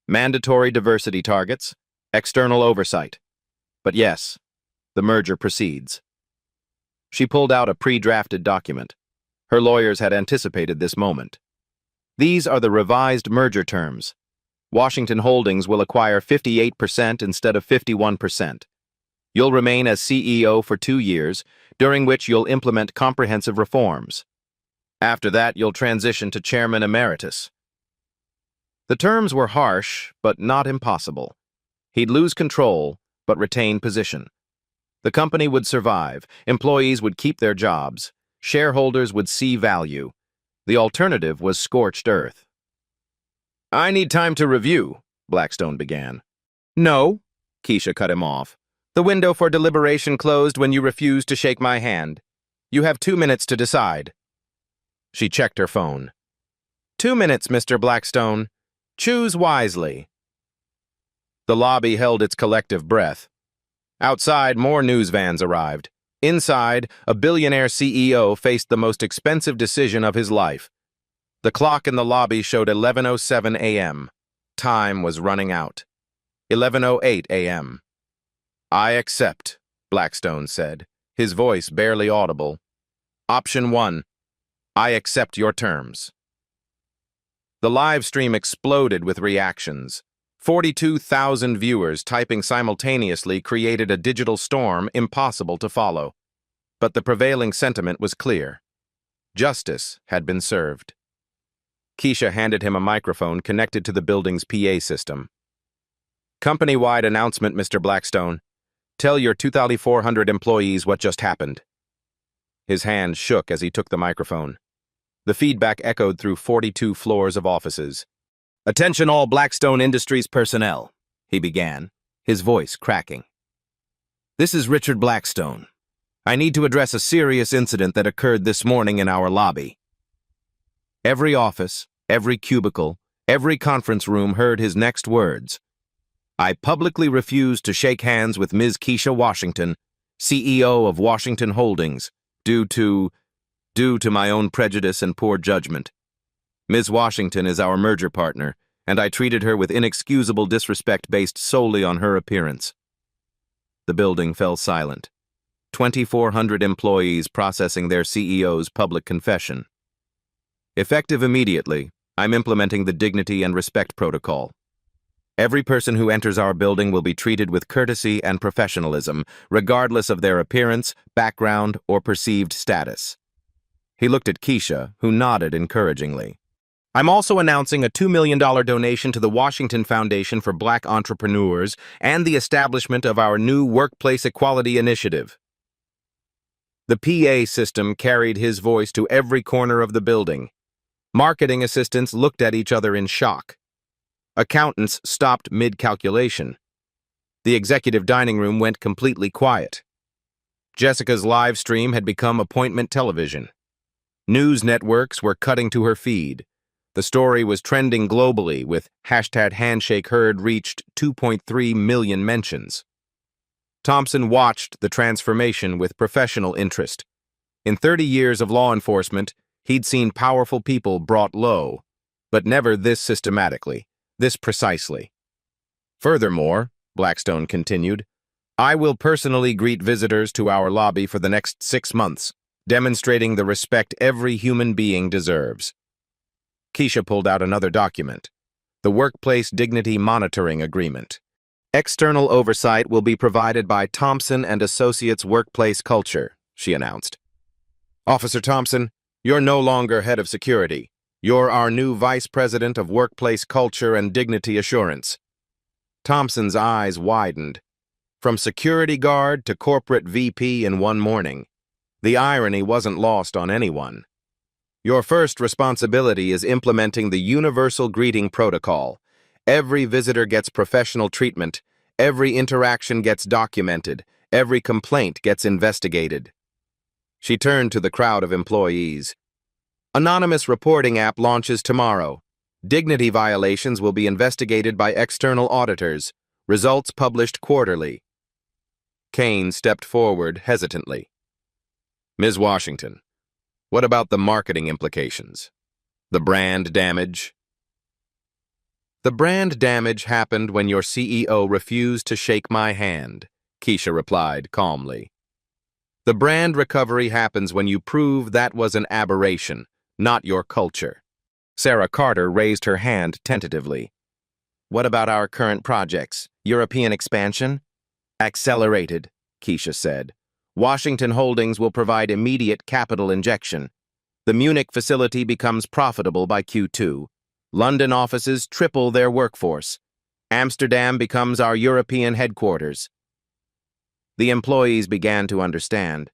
mandatory diversity targets, external oversight. But yes, the merger proceeds. She pulled out a pre-drafted document. Her lawyers had anticipated this moment. These are the revised merger terms. Washington Holdings will acquire 58% instead of 51%. You'll remain as CEO for 2 years, during which you'll implement comprehensive reforms. After that, you'll transition to chairman emeritus. The terms were harsh, but not impossible. He'd lose control, but retain position. The company would survive, employees would keep their jobs, shareholders would see value. The alternative was scorched earth. "I need time to review," Blackstone began. "No," Keisha cut him off. "The window for deliberation closed when you refused to shake my hand. You have 2 minutes to decide." She checked her phone. 2 minutes, Mr. Blackstone. Choose wisely." The lobby held its collective breath. Outside, more news vans arrived. Inside, a billionaire CEO faced the most expensive decision of his life. The clock in the lobby showed 11:07 a.m. Time was running out. 11:08 a.m. "I accept," Blackstone said, his voice barely audible. "Option 1. I accept your terms." The live stream exploded with reactions. 42,000 viewers typing simultaneously created a digital storm impossible to follow. But the prevailing sentiment was clear. Justice had been served. Keisha handed him a microphone connected to the building's PA system. "Company-wide announcement, Mr. Blackstone. Tell your 2,400 employees what just happened." His hand shook as he took the microphone. The feedback echoed through 42 floors of offices. "Attention all Blackstone Industries personnel," he began, his voice cracking. "This is Richard Blackstone. I need to address a serious incident that occurred this morning in our lobby." Every office, every cubicle, every conference room heard his next words. "I publicly refuse to shake hands with Ms. Keisha Washington, CEO of Washington Holdings, due to my own prejudice and poor judgment. Ms. Washington is our merger partner, and I treated her with inexcusable disrespect based solely on her appearance." The building fell silent. 2,400 employees processing their CEO's public confession. "Effective immediately, I'm implementing the Dignity and Respect Protocol. Every person who enters our building will be treated with courtesy and professionalism, regardless of their appearance, background, or perceived status." He looked at Keisha, who nodded encouragingly. "I'm also announcing a $2 million donation to the Washington Foundation for Black Entrepreneurs and the establishment of our new Workplace Equality Initiative." The PA system carried his voice to every corner of the building. Marketing assistants looked at each other in shock. Accountants stopped mid-calculation. The executive dining room went completely quiet. Jessica's live stream had become appointment television. News networks were cutting to her feed. The story was trending globally with #HandshakeHeard reached 2.3 million mentions. Thompson watched the transformation with professional interest. In 30 years of law enforcement, he'd seen powerful people brought low, but never this systematically, this precisely. "Furthermore," Blackstone continued, "I will personally greet visitors to our lobby for the next 6 months, demonstrating the respect every human being deserves." Keisha pulled out another document, the Workplace Dignity Monitoring Agreement. "External oversight will be provided by Thompson and Associates Workplace Culture," she announced. "Officer Thompson, you're no longer head of security. You're our new Vice President of Workplace Culture and Dignity Assurance." Thompson's eyes widened. From security guard to corporate VP in one morning. The irony wasn't lost on anyone. "Your first responsibility is implementing the Universal Greeting Protocol. Every visitor gets professional treatment, every interaction gets documented, every complaint gets investigated." She turned to the crowd of employees. "Anonymous reporting app launches tomorrow. Dignity violations will be investigated by external auditors. Results published quarterly." Kane stepped forward hesitantly. "Ms. Washington, what about the marketing implications? The brand damage?" "The brand damage happened when your CEO refused to shake my hand," Keisha replied calmly. "The brand recovery happens when you prove that was an aberration, not your culture." Sarah Carter raised her hand tentatively. "What about our current projects? European expansion?" "Accelerated," Keisha said. "Washington Holdings will provide immediate capital injection. The Munich facility becomes profitable by Q2. London offices triple their workforce. Amsterdam becomes our European headquarters. The employees began to understand.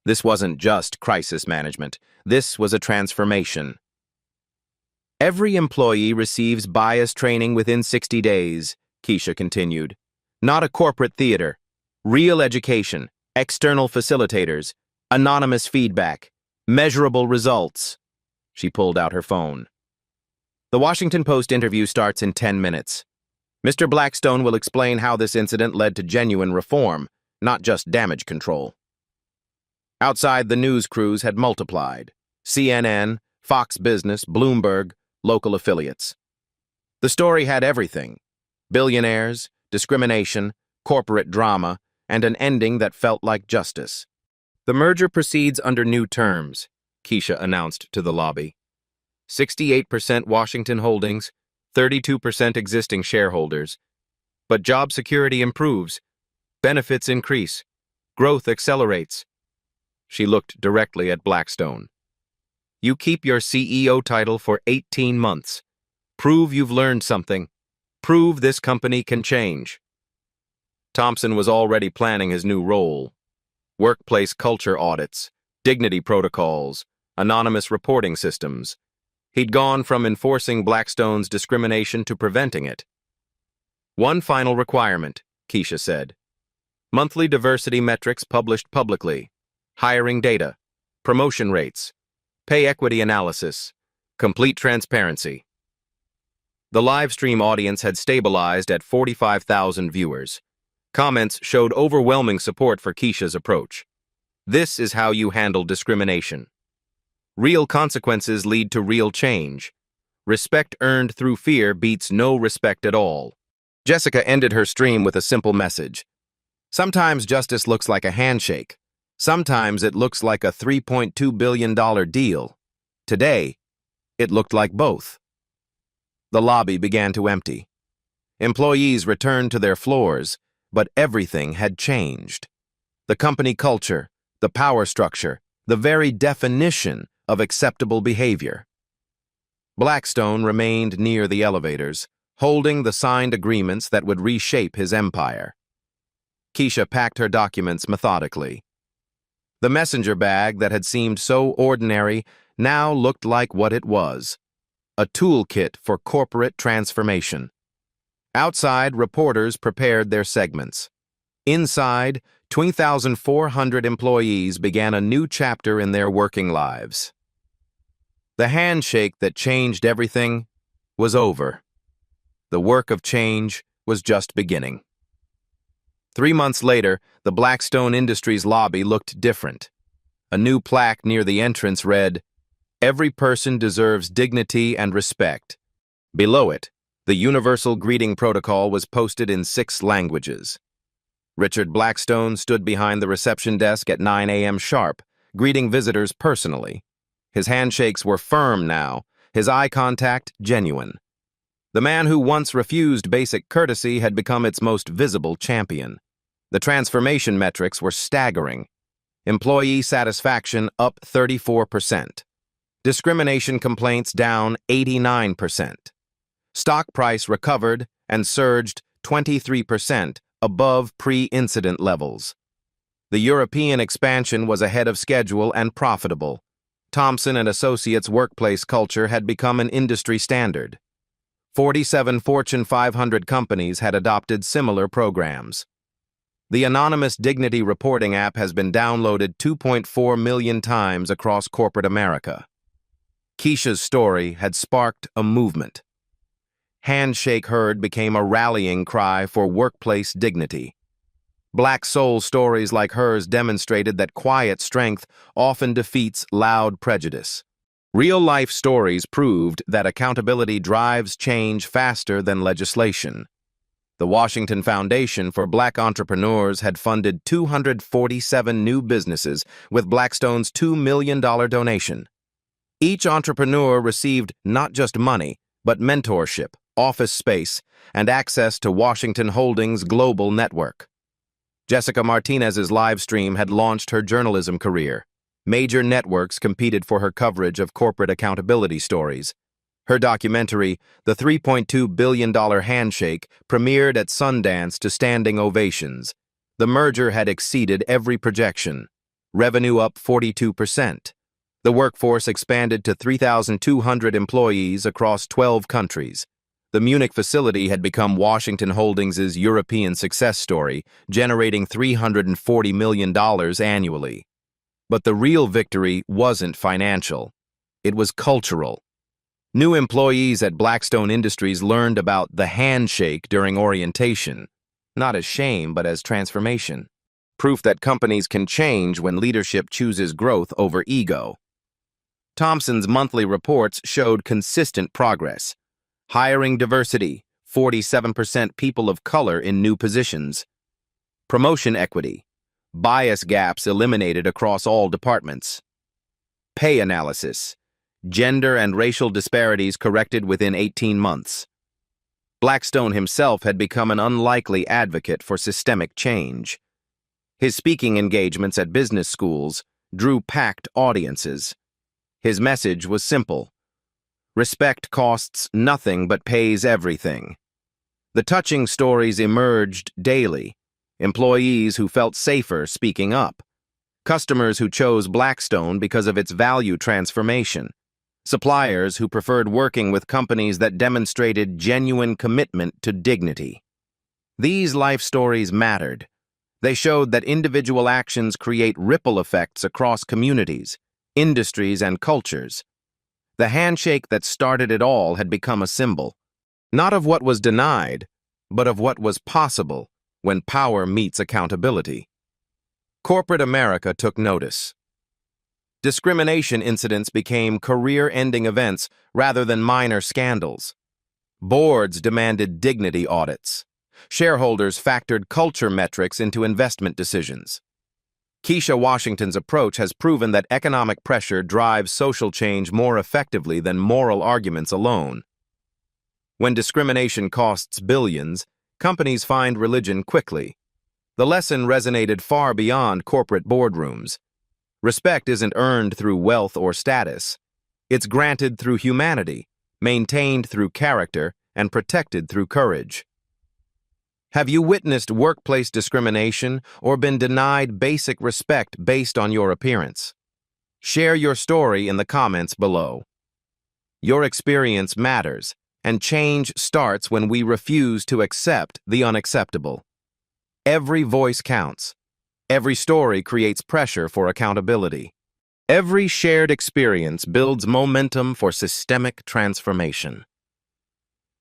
This wasn't just crisis management. This was a transformation. Every employee receives bias training within 60 days, Keisha continued. Not a corporate theater. Real education, external facilitators, anonymous feedback, measurable results. She pulled out her phone. The Washington Post interview starts in 10 minutes. Mr. Blackstone will explain how this incident led to genuine reform, not just damage control. Outside, the news crews had multiplied. CNN, Fox Business, Bloomberg, local affiliates. The story had everything: billionaires, discrimination, corporate drama, and an ending that felt like justice. The merger proceeds under new terms, Keisha announced to the lobby. 68% Washington holdings, 32% existing shareholders. But job security improves, benefits increase, growth accelerates. She looked directly at Blackstone. You keep your CEO title for 18 months. Prove you've learned something. Prove this company can change. Thompson was already planning his new role. Workplace culture audits, dignity protocols, anonymous reporting systems. He'd gone from enforcing Blackstone's discrimination to preventing it. One final requirement, Keisha said. Monthly diversity metrics published publicly. Hiring data, promotion rates, pay equity analysis, complete transparency. The live stream audience had stabilized at 45,000 viewers. Comments showed overwhelming support for Keisha's approach. This is how you handle discrimination. Real consequences lead to real change. Respect earned through fear beats no respect at all. Jessica ended her stream with a simple message. Sometimes justice looks like a handshake. Sometimes it looks like a $3.2 billion deal. Today, it looked like both. The lobby began to empty. Employees returned to their floors, but everything had changed. The company culture, the power structure, the very definition of acceptable behavior. Blackstone remained near the elevators, holding the signed agreements that would reshape his empire. Keisha packed her documents methodically. The messenger bag that had seemed so ordinary now looked like what it was: a toolkit for corporate transformation. Outside, reporters prepared their segments. Inside, 2,400 employees began a new chapter in their working lives. The handshake that changed everything was over. The work of change was just beginning. 3 months later, the Blackstone Industries lobby looked different. A new plaque near the entrance read, "Every person deserves dignity and respect." Below it, the universal greeting protocol was posted in 6 languages. Richard Blackstone stood behind the reception desk at 9 a.m. sharp, greeting visitors personally. His handshakes were firm now, his eye contact genuine. The man who once refused basic courtesy had become its most visible champion. The transformation metrics were staggering. Employee satisfaction up 34%. Discrimination complaints down 89%. Stock price recovered and surged 23% above pre-incident levels. The European expansion was ahead of schedule and profitable. Thompson and Associates' workplace culture had become an industry standard. 47 Fortune 500 companies had adopted similar programs. The anonymous dignity reporting app has been downloaded 2.4 million times across corporate America. Keisha's story had sparked a movement. Handshake Heard became a rallying cry for workplace dignity. Black soul stories like hers demonstrated that quiet strength often defeats loud prejudice. Real-life stories proved that accountability drives change faster than legislation. The Washington Foundation for Black Entrepreneurs had funded 247 new businesses with Blackstone's $2 million donation. Each entrepreneur received not just money, but mentorship, office space, and access to Washington Holdings' global network. Jessica Martinez's live stream had launched her journalism career. Major networks competed for her coverage of corporate accountability stories. Her documentary, The $3.2 billion Handshake, premiered at Sundance to standing ovations. The merger had exceeded every projection. Revenue up 42%. The workforce expanded to 3,200 employees across 12 countries. The Munich facility had become Washington Holdings's European success story, generating $340 million annually. But the real victory wasn't financial. It was cultural. New employees at Blackstone Industries learned about the handshake during orientation, not as shame but as transformation. Proof that companies can change when leadership chooses growth over ego. Thomson's monthly reports showed consistent progress. Hiring diversity, 47% people of color in new positions. Promotion equity, bias gaps eliminated across all departments. Pay analysis, gender and racial disparities corrected within 18 months. Blackstone himself had become an unlikely advocate for systemic change. His speaking engagements at business schools drew packed audiences. His message was simple. Respect costs nothing but pays everything. The touching stories emerged daily. Employees who felt safer speaking up. Customers who chose Blackstone because of its value transformation. Suppliers who preferred working with companies that demonstrated genuine commitment to dignity. These life stories mattered. They showed that individual actions create ripple effects across communities, industries, and cultures. The handshake that started it all had become a symbol, not of what was denied, but of what was possible when power meets accountability. Corporate America took notice. Discrimination incidents became career-ending events rather than minor scandals. Boards demanded dignity audits. Shareholders factored culture metrics into investment decisions. Keisha Washington's approach has proven that economic pressure drives social change more effectively than moral arguments alone. When discrimination costs billions, companies find religion quickly. The lesson resonated far beyond corporate boardrooms. Respect isn't earned through wealth or status. It's granted through humanity, maintained through character, and protected through courage. Have you witnessed workplace discrimination or been denied basic respect based on your appearance? Share your story in the comments below. Your experience matters, and change starts when we refuse to accept the unacceptable. Every voice counts. Every story creates pressure for accountability. Every shared experience builds momentum for systemic transformation.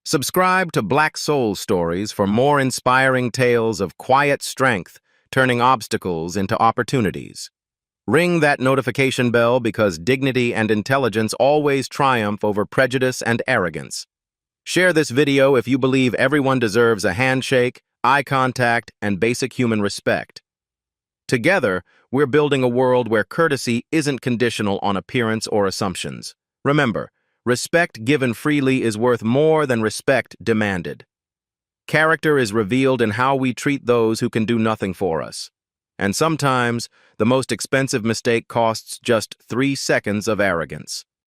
Subscribe to Black Soul Stories for more inspiring tales of quiet strength, turning obstacles into opportunities. Ring that notification bell because dignity and intelligence always triumph over prejudice and arrogance. Share this video if you believe everyone deserves a handshake, eye contact, and basic human respect. Together, we're building a world where courtesy isn't conditional on appearance or assumptions. Remember, respect given freely is worth more than respect demanded. Character is revealed in how we treat those who can do nothing for us. And sometimes, the most expensive mistake costs just 3 seconds of arrogance.